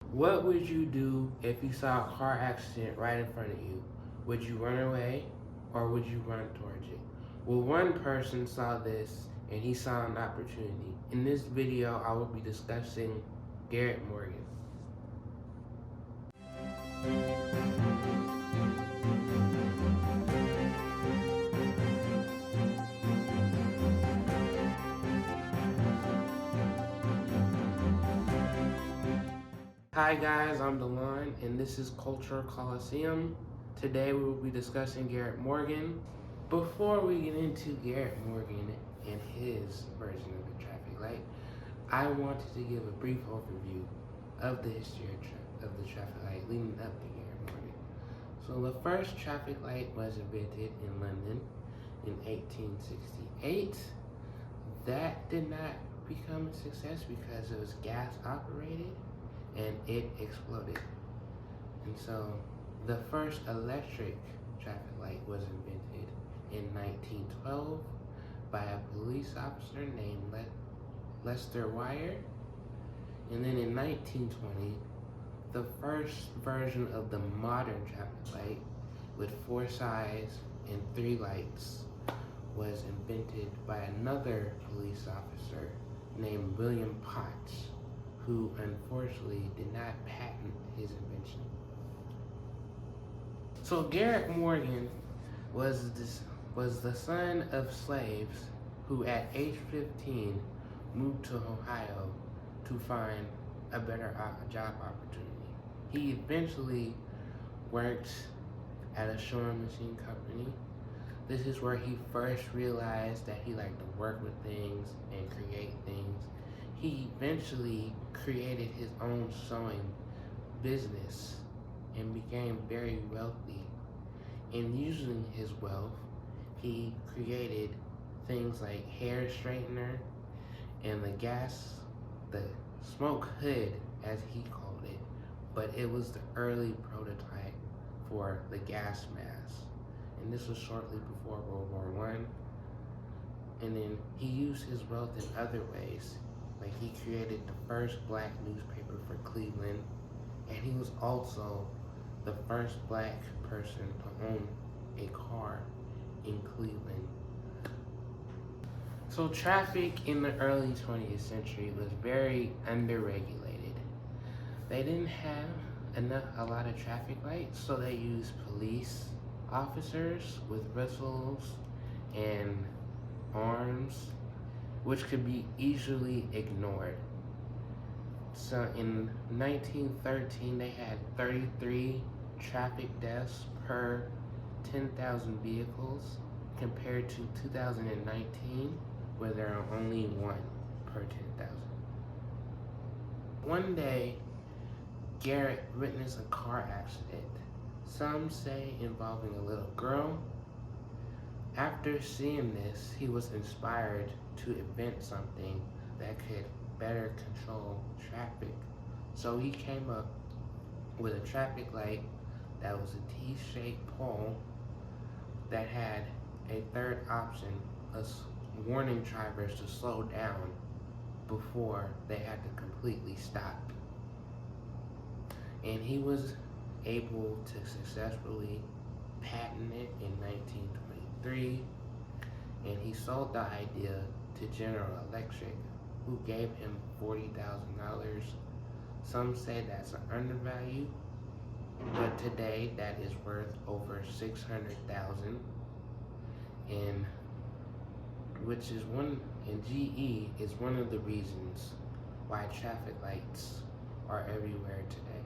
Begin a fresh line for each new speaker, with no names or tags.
What would you do if you saw a car accident right in front of you? Would you run away or would you run towards it? Well, one person saw this and he saw an opportunity. In this video, I will be discussing Garrett Morgan. Hi guys, I'm Delaun and this is Colosseum. Today we will be discussing Garrett Morgan. Before we get into Garrett Morgan and his version of the traffic light, I wanted to give a brief overview of the history of the traffic light leading up to Garrett Morgan. So the first traffic light was invented in London in 1868. That did not become a success because it was gas operated and it exploded. And so the first electric traffic light was invented in 1912 by a police officer named Lester Wire. And then in 1920, the first version of the modern traffic light with 4 sides and 3 lights was invented by another police officer named William Potts, who unfortunately did not patent his invention. So Garrett Morgan was the son of slaves who at age 15 moved to Ohio to find a better job opportunity. He eventually worked at a sewing machine company. This is where he first realized that he liked to work with things and create things. He eventually created his own sewing business and became very wealthy. In using his wealth, he created things like hair straightener and the smoke hood, as he called it, but it was the early prototype for the gas mask. And this was shortly before World War I. And then he used his wealth in other ways. Like he created the first black newspaper for Cleveland, and he was also the first black person to own a car in Cleveland. So traffic in the early 20th century was very underregulated. They didn't have a lot of traffic lights, so they used police officers with whistles and arms, which could be easily ignored. So in 1913, they had 33 traffic deaths per 10,000 vehicles, compared to 2019, where there are only 1 per 10,000. One day, Garrett witnessed a car accident, some say involving a little girl. After seeing this, he was inspired to invent something that could better control traffic. So he came up with a traffic light that was a T-shaped pole that had a third option, warning drivers to slow down before they had to completely stop. And he was able to successfully patent it in 1923, and he sold the idea to General Electric, who gave him $40,000. Some say that's an undervalue, but today that is worth over $600,000, and GE is one of the reasons why traffic lights are everywhere today.